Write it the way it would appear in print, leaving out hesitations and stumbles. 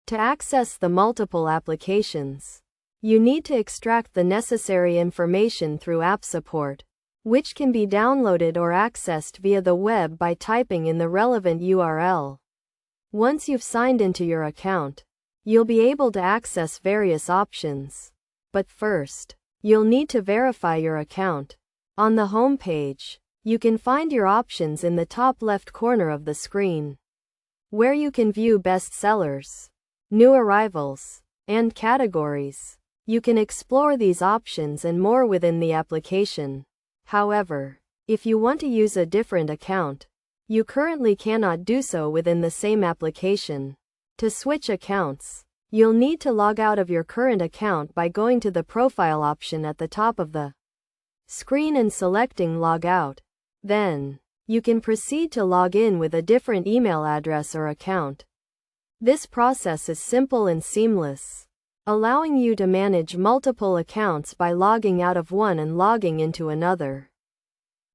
To access the multiple applications, you need to extract the necessary information through App Support, which can be downloaded or accessed via the web by typing in the relevant URL. Once you've signed into your account, you'll be able to access various options. But first, you'll need to verify your account. On the home page, you can find your options in the top left corner of the screen, where you can view best sellers, new arrivals, and categories. You can explore these options and more within the application. However, if you want to use a different account, you currently cannot do so within the same application. To switch accounts, you'll need to log out of your current account by going to the profile option at the top of the screen and selecting Log Out. Then, you can proceed to log in with a different email address or account. This process is simple and seamless, allowing you to manage multiple accounts by logging out of one and logging into another.